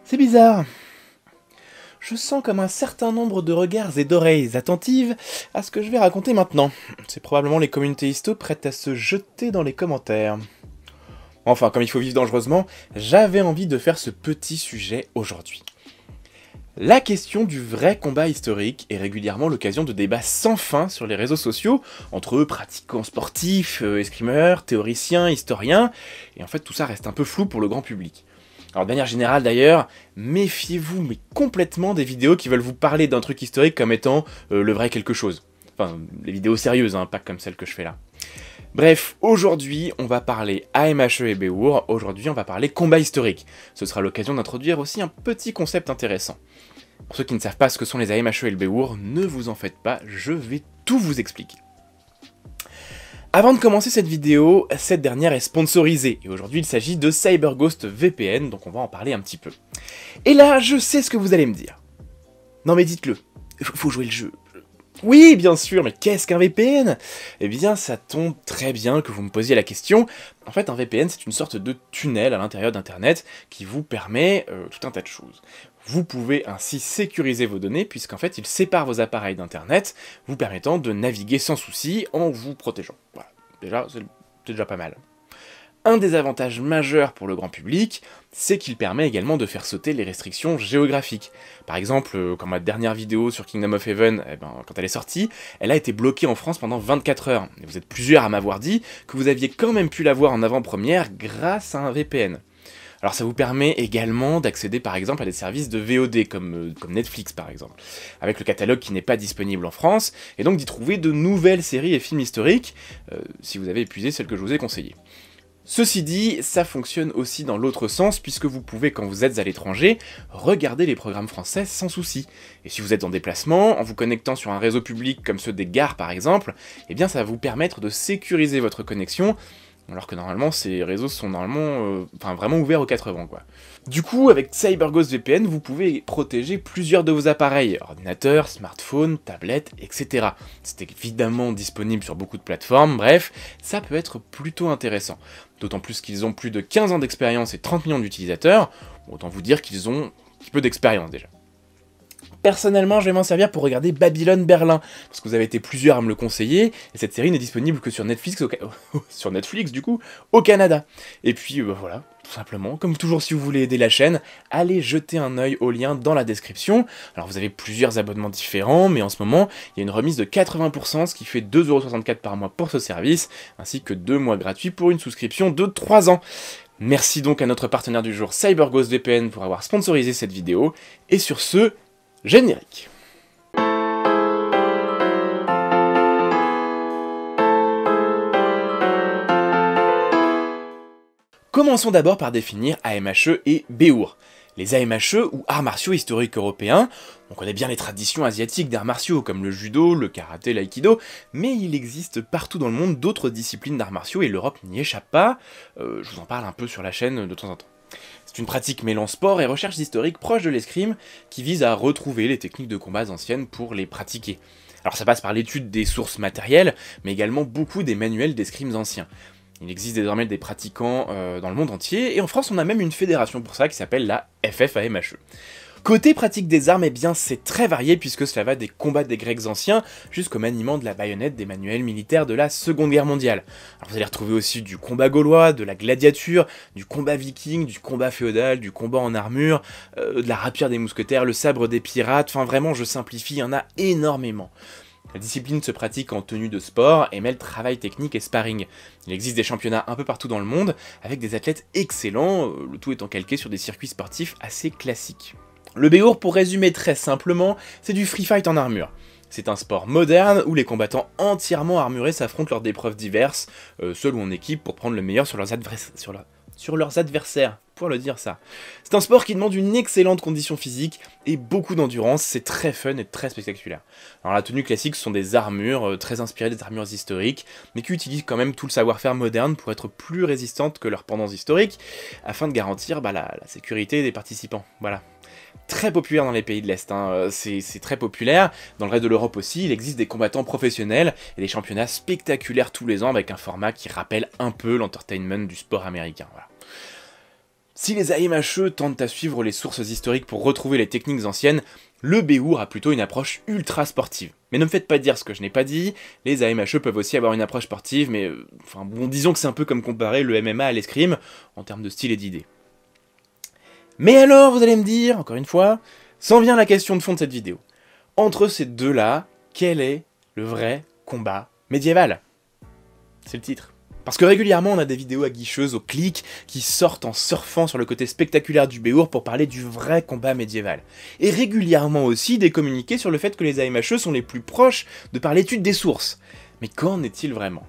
C'est bizarre. Je sens comme un certain nombre de regards et d'oreilles attentives à ce que je vais raconter maintenant. C'est probablement les communautés histo prêtes à se jeter dans les commentaires. Enfin, comme il faut vivre dangereusement, j'avais envie de faire ce petit sujet aujourd'hui. La question du vrai combat historique est régulièrement l'occasion de débats sans fin sur les réseaux sociaux, entre pratiquants sportifs, escrimeurs, théoriciens, historiens, et en fait tout ça reste un peu flou pour le grand public. Alors de manière générale d'ailleurs, méfiez-vous mais complètement des vidéos qui veulent vous parler d'un truc historique comme étant le vrai quelque chose. Enfin, les vidéos sérieuses, hein, pas comme celle que je fais là. Bref, aujourd'hui on va parler AMHE et Béour, aujourd'hui on va parler combat historique. Ce sera l'occasion d'introduire aussi un petit concept intéressant. Pour ceux qui ne savent pas ce que sont les AMHE et le Béour, ne vous en faites pas, je vais tout vous expliquer. Avant de commencer cette vidéo, cette dernière est sponsorisée, et aujourd'hui il s'agit de CyberGhost VPN, donc on va en parler un petit peu. Et là, je sais ce que vous allez me dire. Non mais dites-le, faut jouer le jeu. Oui, bien sûr, mais qu'est-ce qu'un VPN? Eh bien, ça tombe très bien que vous me posiez la question. En fait, un VPN, c'est une sorte de tunnel à l'intérieur d'Internet qui vous permet tout un tas de choses. Vous pouvez ainsi sécuriser vos données, puisqu'en fait, il sépare vos appareils d'Internet, vous permettant de naviguer sans souci en vous protégeant. Voilà, déjà, c'est déjà pas mal. Un des avantages majeurs pour le grand public, c'est qu'il permet également de faire sauter les restrictions géographiques. Par exemple, quand ma dernière vidéo sur Kingdom of Heaven, quand elle est sortie, elle a été bloquée en France pendant 24 heures. Et vous êtes plusieurs à m'avoir dit que vous aviez quand même pu la voir en avant-première grâce à un VPN. Alors ça vous permet également d'accéder par exemple à des services de VOD comme Netflix par exemple, avec le catalogue qui n'est pas disponible en France, et donc d'y trouver de nouvelles séries et films historiques, si vous avez épuisé celles que je vous ai conseillées. Ceci dit, ça fonctionne aussi dans l'autre sens, puisque vous pouvez, quand vous êtes à l'étranger, regarder les programmes français sans souci. Et si vous êtes en déplacement, en vous connectant sur un réseau public comme ceux des gares par exemple, eh bien ça va vous permettre de sécuriser votre connexion, alors que normalement ces réseaux sont vraiment ouverts aux 4 vents quoi. Du coup, avec CyberGhost VPN, vous pouvez protéger plusieurs de vos appareils, ordinateurs, smartphones, tablettes, etc. C'est évidemment disponible sur beaucoup de plateformes, bref, ça peut être plutôt intéressant. D'autant plus qu'ils ont plus de 15 ans d'expérience et 30 millions d'utilisateurs, autant vous dire qu'ils ont un petit peu d'expérience déjà. Personnellement, je vais m'en servir pour regarder Babylone Berlin, parce que vous avez été plusieurs à me le conseiller, et cette série n'est disponible que sur Netflix, sur Netflix du coup, au Canada. Et puis voilà, tout simplement, comme toujours si vous voulez aider la chaîne, allez jeter un œil au lien dans la description. Alors vous avez plusieurs abonnements différents, mais en ce moment, il y a une remise de 80%, ce qui fait 2,64€ par mois pour ce service, ainsi que 2 mois gratuits pour une souscription de 3 ans. Merci donc à notre partenaire du jour, CyberGhost VPN, pour avoir sponsorisé cette vidéo, et sur ce, générique. Commençons d'abord par définir AMHE et Béour. Les AMHE, ou arts martiaux historiques européens, on connaît bien les traditions asiatiques d'arts martiaux, comme le judo, le karaté, l'aïkido, mais il existe partout dans le monde d'autres disciplines d'arts martiaux, et l'Europe n'y échappe pas, je vous en parle un peu sur la chaîne de temps en temps. C'est une pratique mêlant sport et recherche historique proche de l'escrime qui vise à retrouver les techniques de combat anciennes pour les pratiquer. Alors ça passe par l'étude des sources matérielles, mais également beaucoup des manuels d'escrimes anciens. Il existe désormais des pratiquants dans le monde entier, et en France on a même une fédération pour ça qui s'appelle la FFAMHE. Côté pratique des armes, eh bien c'est très varié puisque cela va des combats des Grecs anciens jusqu'au maniement de la baïonnette des manuels militaires de la Seconde Guerre mondiale. Alors vous allez retrouver aussi du combat gaulois, de la gladiature, du combat viking, du combat féodal, du combat en armure, de la rapière des mousquetaires, le sabre des pirates, enfin vraiment je simplifie, il y en a énormément. La discipline se pratique en tenue de sport et mêle travail technique et sparring. Il existe des championnats un peu partout dans le monde avec des athlètes excellents, le tout étant calqué sur des circuits sportifs assez classiques. Le Béour, pour résumer très simplement, c'est du free fight en armure. C'est un sport moderne où les combattants entièrement armurés s'affrontent lors d'épreuves diverses, seuls ou en équipe, pour prendre le meilleur sur leurs adversaires. pouvoir le dire ça. C'est un sport qui demande une excellente condition physique et beaucoup d'endurance, c'est très fun et très spectaculaire. Alors la tenue classique, ce sont des armures très inspirées des armures historiques, mais qui utilisent quand même tout le savoir-faire moderne pour être plus résistantes que leurs pendances historiques, afin de garantir la sécurité des participants. Voilà. Très populaire dans les pays de l'Est, hein. C'est très populaire. Dans le reste de l'Europe aussi, il existe des combattants professionnels et des championnats spectaculaires tous les ans avec un format qui rappelle un peu l'entertainment du sport américain. Voilà. Si les AMHE tentent à suivre les sources historiques pour retrouver les techniques anciennes, le Béour a plutôt une approche ultra sportive. Mais ne me faites pas dire ce que je n'ai pas dit, les AMHE peuvent aussi avoir une approche sportive, mais disons que c'est un peu comme comparer le MMA à l'escrime, en termes de style et d'idées. Mais alors, vous allez me dire, encore une fois, s'en vient la question de fond de cette vidéo. Entre ces deux-là, quel est le vrai combat médiéval? C'est le titre. Parce que régulièrement, on a des vidéos aguicheuses au clic qui sortent en surfant sur le côté spectaculaire du Béour pour parler du vrai combat médiéval. Et régulièrement aussi des communiqués sur le fait que les AMHE sont les plus proches de par l'étude des sources. Mais qu'en est-il vraiment?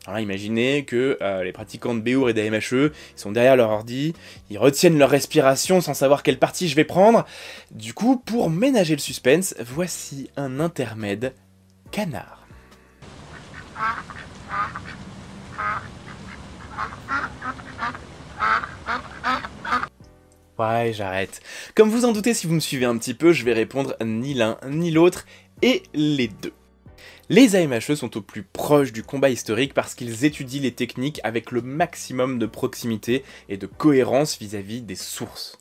Alors là, imaginez que les pratiquants de Béour et d'AMHE, ils sont derrière leur ordi, ils retiennent leur respiration sans savoir quelle partie je vais prendre. Du coup, pour ménager le suspense, voici un intermède canard. Ouais, j'arrête. Comme vous en doutez, si vous me suivez un petit peu, je vais répondre ni l'un ni l'autre, et les deux. Les AMHE sont au plus proche du combat historique parce qu'ils étudient les techniques avec le maximum de proximité et de cohérence vis-à-vis des sources.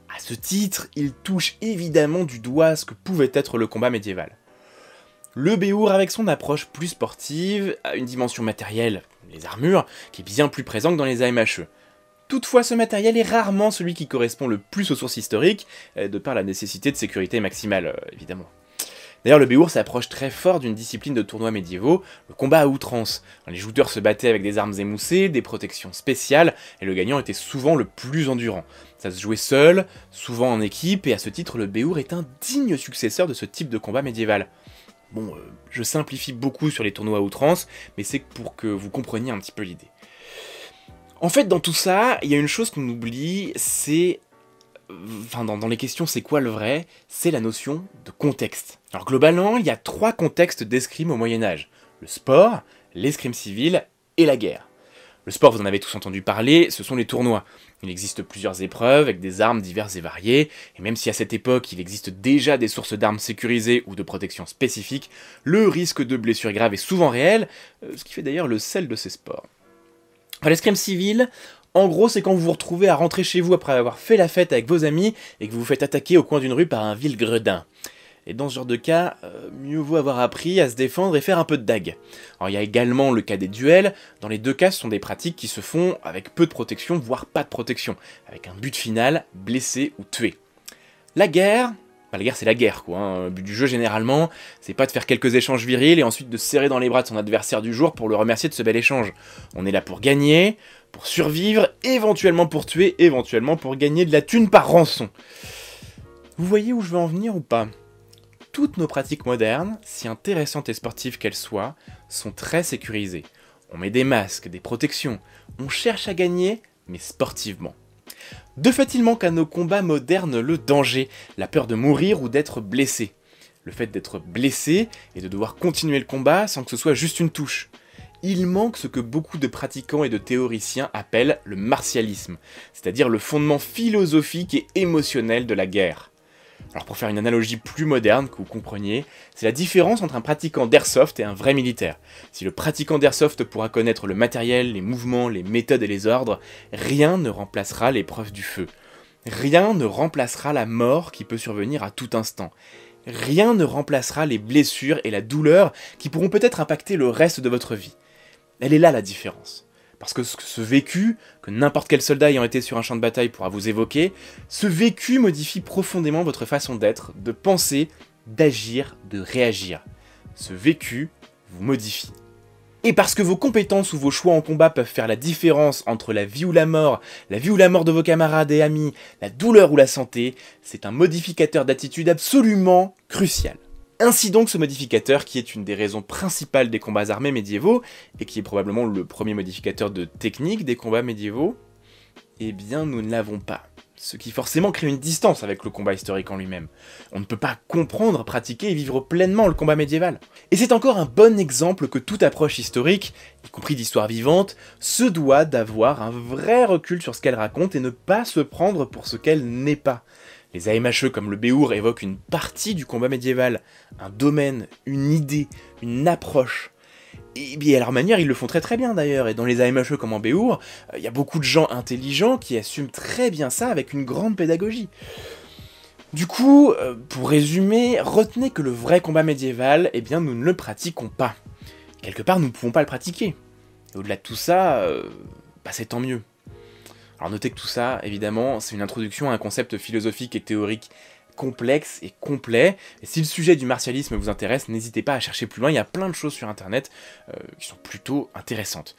À ce titre, ils touchent évidemment du doigt ce que pouvait être le combat médiéval. Le Béour, avec son approche plus sportive, a une dimension matérielle, les armures, qui est bien plus présente que dans les AMHE. Toutefois, ce matériel est rarement celui qui correspond le plus aux sources historiques, de par la nécessité de sécurité maximale, évidemment. D'ailleurs, le Béour s'approche très fort d'une discipline de tournois médiévaux, le combat à outrance. Les jouteurs se battaient avec des armes émoussées, des protections spéciales, et le gagnant était souvent le plus endurant. Ça se jouait seul, souvent en équipe, et à ce titre, le Béour est un digne successeur de ce type de combat médiéval. Bon, je simplifie beaucoup sur les tournois à outrance, mais c'est pour que vous compreniez un petit peu l'idée. En fait, dans tout ça, il y a une chose qu'on oublie, c'est... dans les questions, c'est quoi le vrai? C'est la notion de contexte. Alors globalement, il y a 3 contextes d'escrime au Moyen-Âge. Le sport, l'escrime civile et la guerre. Le sport, vous en avez tous entendu parler, ce sont les tournois. Il existe plusieurs épreuves avec des armes diverses et variées, et même si à cette époque il existe déjà des sources d'armes sécurisées ou de protection spécifiques, le risque de blessure grave est souvent réel, ce qui fait d'ailleurs le sel de ces sports. L'escrime civile, en gros, c'est quand vous vous retrouvez à rentrer chez vous après avoir fait la fête avec vos amis et que vous vous faites attaquer au coin d'une rue par un vil gredin. Et dans ce genre de cas, mieux vaut avoir appris à se défendre et faire un peu de dague. Alors il y a également le cas des duels, dans les deux cas ce sont des pratiques qui se font avec peu de protection, voire pas de protection, avec un but final, blesser ou tuer. La guerre c'est la guerre quoi, hein. Le but du jeu généralement, c'est pas de faire quelques échanges virils et ensuite de se serrer dans les bras de son adversaire du jour pour le remercier de ce bel échange. On est là pour gagner, pour survivre, éventuellement pour tuer, éventuellement pour gagner de la thune par rançon. Vous voyez où je veux en venir ou pas? Toutes nos pratiques modernes, si intéressantes et sportives qu'elles soient, sont très sécurisées. On met des masques, des protections, on cherche à gagner, mais sportivement. De fait, il manque à nos combats modernes le danger, la peur de mourir ou d'être blessé. Le fait d'être blessé et de devoir continuer le combat sans que ce soit juste une touche. Il manque ce que beaucoup de pratiquants et de théoriciens appellent le martialisme, c'est-à-dire le fondement philosophique et émotionnel de la guerre. Alors pour faire une analogie plus moderne, que vous compreniez, c'est la différence entre un pratiquant d'airsoft et un vrai militaire. Si le pratiquant d'airsoft pourra connaître le matériel, les mouvements, les méthodes et les ordres, rien ne remplacera l'épreuve du feu. Rien ne remplacera la mort qui peut survenir à tout instant. Rien ne remplacera les blessures et la douleur qui pourront peut-être impacter le reste de votre vie. Elle est là la différence. Parce que ce vécu, que n'importe quel soldat ayant été sur un champ de bataille pourra vous évoquer, ce vécu modifie profondément votre façon d'être, de penser, d'agir, de réagir. Ce vécu vous modifie. Et parce que vos compétences ou vos choix en combat peuvent faire la différence entre la vie ou la mort de vos camarades et amis, la douleur ou la santé, c'est un modificateur d'attitude absolument crucial. Ainsi donc ce modificateur, qui est une des raisons principales des combats armés médiévaux, et qui est probablement le premier modificateur de technique des combats médiévaux, Eh bien, nous ne l'avons pas. Ce qui forcément crée une distance avec le combat historique en lui-même. On ne peut pas comprendre, pratiquer et vivre pleinement le combat médiéval. Et c'est encore un bon exemple que toute approche historique, y compris d'histoire vivante, se doit d'avoir un vrai recul sur ce qu'elle raconte et ne pas se prendre pour ce qu'elle n'est pas. Les AMHE comme le Béour évoquent une partie du combat médiéval, un domaine, une idée, une approche. Et bien à leur manière, ils le font très très bien d'ailleurs, et dans les AMHE comme en Béour, il y a beaucoup de gens intelligents qui assument très bien ça avec une grande pédagogie. Du coup, pour résumer, retenez que le vrai combat médiéval, eh bien nous ne le pratiquons pas. Quelque part, nous ne pouvons pas le pratiquer. Et au-delà de tout ça, c'est tant mieux. Alors notez que tout ça, évidemment, c'est une introduction à un concept philosophique et théorique complexe et complet. Et si le sujet du martialisme vous intéresse, n'hésitez pas à chercher plus loin, il y a plein de choses sur internet qui sont plutôt intéressantes.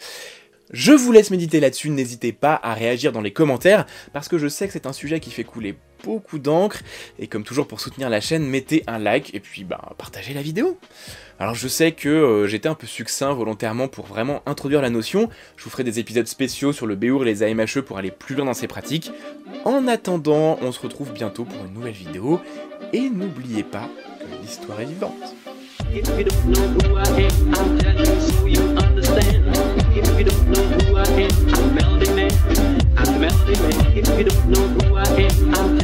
Je vous laisse méditer là-dessus, n'hésitez pas à réagir dans les commentaires, parce que je sais que c'est un sujet qui fait couler beaucoup d'encre, et comme toujours pour soutenir la chaîne, mettez un like, et puis partagez la vidéo. Alors je sais que j'étais un peu succinct volontairement pour vraiment introduire la notion, je vous ferai des épisodes spéciaux sur le Béour et les AMHE pour aller plus loin dans ces pratiques. En attendant, on se retrouve bientôt pour une nouvelle vidéo, et n'oubliez pas que l'histoire est vivante. If you don't know who I am, I'll tell you so you understand. If you don't know who I am, I'm Melody Man. I'm Melody Man. If you don't know who I am, I'll tell you.